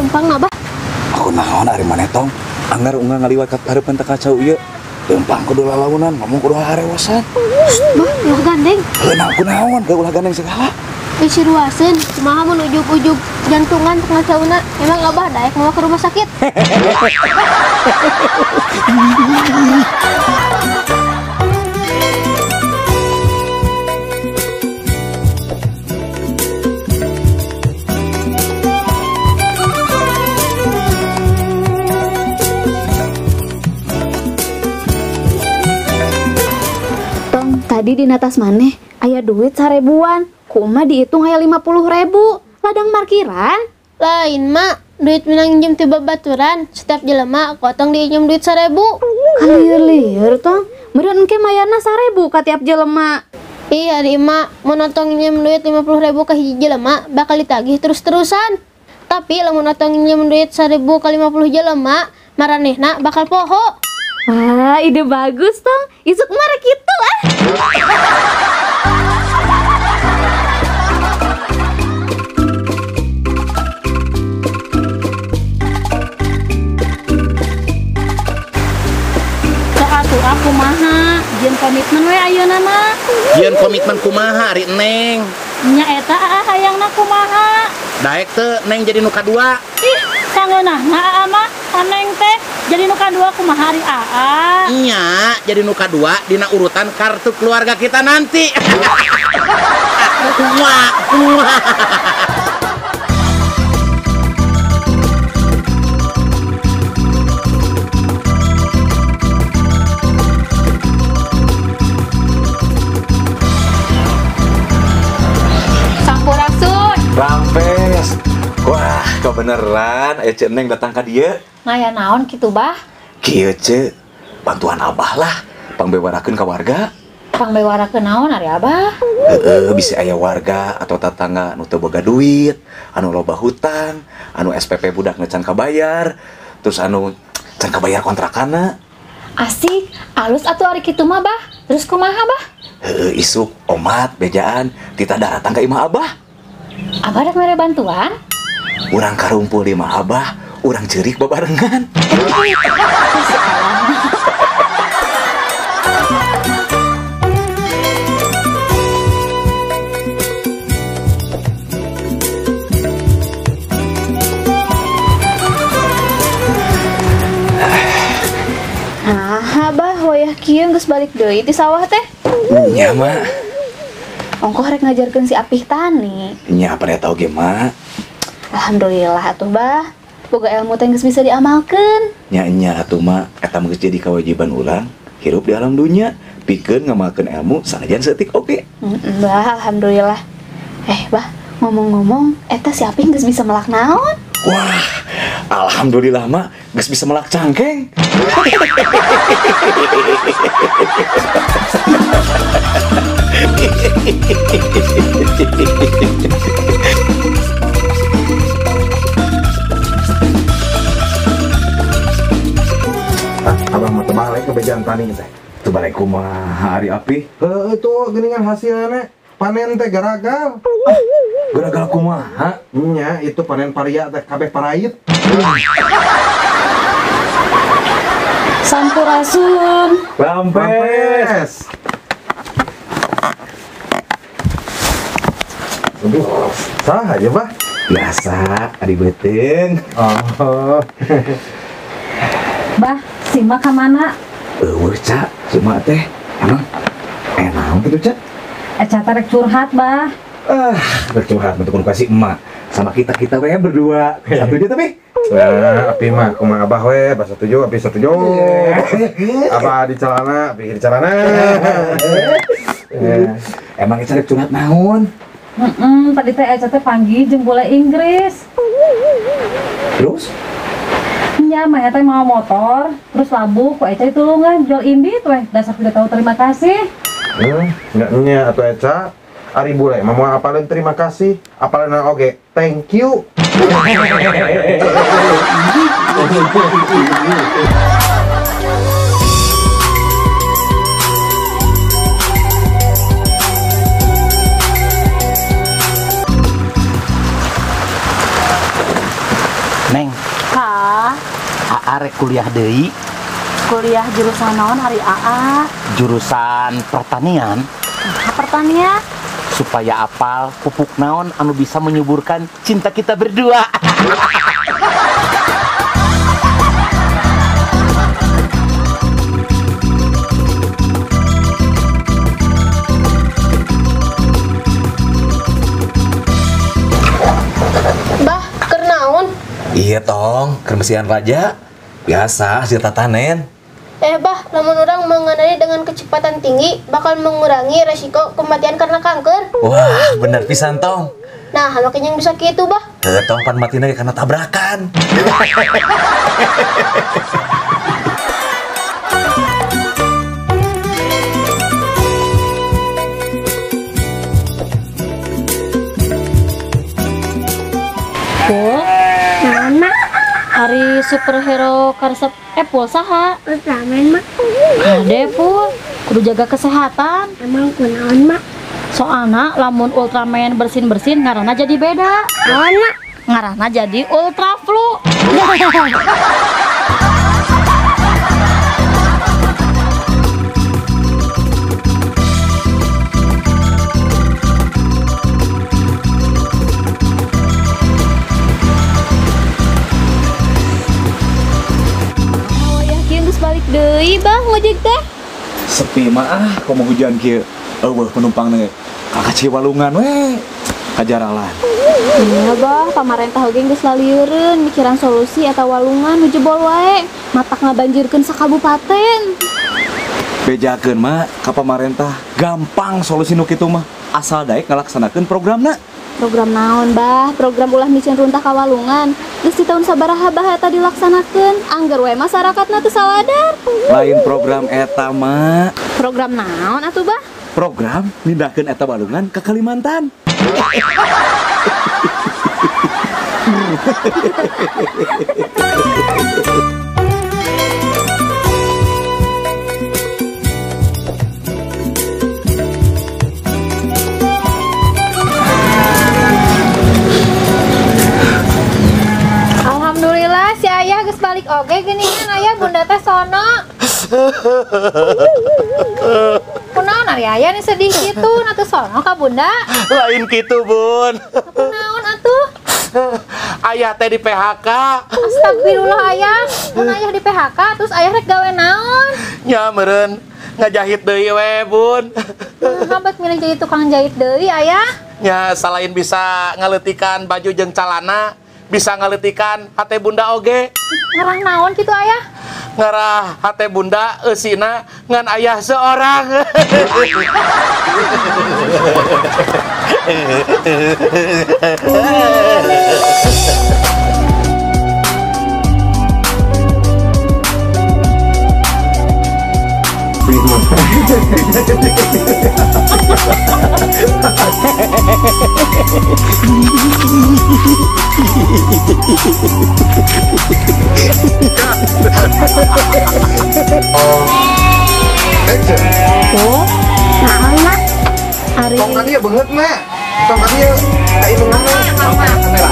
lempang nabah. Aku naon ari maneh tong. Anggar unggal ngaliwat ka hareupeun teh kacau ieu. Lempang kudu lalaunan, ngomong kudu harewasan. Bah, ulah gandeng. Heuna aku naon, gak ulah gandeng segala. Isi ruasin, kumaha mun ujug-ujug jantungan tengah cauna. Emang abah daek mau ke rumah sakit. Tong, tadi di atas maneh aya duit 1000-an. Kuma dihitung aya 50.000. Ladang parkiran. Lain mak, duit minang injem tiba baturan. Setiap jelema potong diinjem duit 1000. Lieur-lieur tong. Meureun engke mayarna 1000 ka tiap jelema. Iya di emak, mau notong injem duit 50.000 ke hiji jelema bakal ditagih terus-terusan. Tapi lamun notong injem duit 1000 ke 50 jelema, maranehna bakal poho. Wah, ide bagus tong. Isuk mah rek kitu ah. Aku maha, jieun komitmen we ayeuna mah. Jieun komitmen kumaha ari Neng? Nya eta hayangna kumaha? Daek teu Neng jadi nu kadua. Ih, sangeunahna aa mah, Neng teh jadi nu kadua kumaha ari aa? Nya jadi nu kadua dina urutan kartu keluarga kita nanti. Kumaha, kumaha. Rampes. Wah, kebeneran aya Cek Neng datang ka dieu. Ngaya naon kitu bah? Kieu Cek, bantuan Abah lah, pangbewarakeun ka warga. Pangbewarakeun naon ari abah? Bisa aya warga atau tetangga anu teu boga duit, anu loba hutang, anu SPP budak ngecan kabayar, terus anu can kabayar kontrakanna. Asik, alus atuh ari kitu mah bah. Terus kumaha bah? Isuk omat bejaan tita datang ka imah Abah. Abah rek mere bantuan? Urang karumpul di imah Abah, urang ceurik babarengan. Abah wayah kieu geus balik deui ti sawah teh. Nya mah. Ongkoh rek ngajarkeun si Apih tani. Nya pada tau ge mah. Alhamdulillah atuh bah. Boga ilmu teh geus bisa diamalkeun. Nya atuh mah eta mah geus jadi kewajiban urang hirup di alam dunya, pikeun ngamalkeun ilmu sanajan seutik oge. Bah, alhamdulillah. Bah, ngomong-ngomong, eta si Apih geus bisa melak naon? Wah, alhamdulillah mah geus bisa melak cangkeng. Abang mah balik ke bejaan tani teh. Teu balik kumaha ari Apih? Itu geuningan hasilna panen teh garagal. Gara-gara kumaha? Nya itu panen paria teh kabeh parait. Sampurasun. Rampes. Aduh, saha aja bah? Biasa, ari beuteung. Oh. Bah, si mak ka mana? Cak, cuma teh emang enak gitu Cak. Eca teh rek curhat bah. Bercurhat untuk kasih emak sama kita we berdua. Satunya tapi. Nah, Api mah kumaha Abah we, Abah setuju, Api setuju. Abah di celana, Api di celana. Emang Eca rek curhat naon? Tadi teh Eca teh panggil jeung bola Inggris. Terus? Nya mah teh mau motor, terus labu ku Eca itu lungan jual indit weh, dasar tidak tahu terima kasih. Enggak nya atuh Eca. Ari bule mah moal apaleun terima kasih, apaleun oge thank you. Neng, arek kuliah deui. Kuliah jurusan naon hari AA? Jurusan pertanian. Pertanian. Supaya apal pupuk naon anu bisa menyuburkan cinta kita berdua. Bah, keur naon? Iya tong, kermesian raja. Biasa hasil tatanen. Bah, lamun orang mengenali dengan kecepatan tinggi bakal mengurangi resiko kematian karena kanker. Wah, bener pisan tong. Nah, makanya bisa gitu, bah. Tong pan mati lagi karena tabrakan. Pul, naon mak? Hari superhero karesep Pul saha? Ultraman mak. Ade Pul, kudu jaga kesehatan. Emang kunaon mak? Soalna lamun Ultraman bersin-bersin ngaranna jadi beda. Naon mak? Ngaranna jadi Ultra Flu. Balik deui bah ngojek teh. Sepi mah komo hujan kieu. Eueuh penumpang nih. Kakak Ciwalungan we. Kajaralan. Iya bah, pamarentah oge geus lalieureun mikiran solusi eta walungan nu jebol wae. Matak ngabanjirkeun sakabupaten. Bejakeun mah ka pamarentah gampang solusi nu kitu mah. Asal daek ngalaksanakeun programna. Program naon bah? Program ulah micin runtah ka walungan. Geus di tahun sabaraha bah eta dilaksanakeun. Angger we masyarakatna teu saladar. Lain program eta mah. Program naon atuh bah? Program mindahkeun eta walungan ke Kalimantan. Alhamdulillah si ayah geus balik oge geuningan ayah bunda teh sono. Kunaon ari ayah nih sedih gitu na teu sono ka bunda? Lain kitu, Bun. Kunaon atuh? Ayah teh di PHK. Astagfirullah ayah. Mun ayah di PHK terus ayah rek gawe naon? Nya meureun ngajahit deui we, Bun. Habat milih jadi tukang jahit deui ayah. Nya selain bisa ngaletikan baju jeung calana, bisa ngaletikan hate bunda oge. Ngarang naon gitu ayah? Ngarah hate bunda eusina ngan ayah seorang. Tong tadi ya banget mak. Tong tadi ya kayak menganang. Kamera.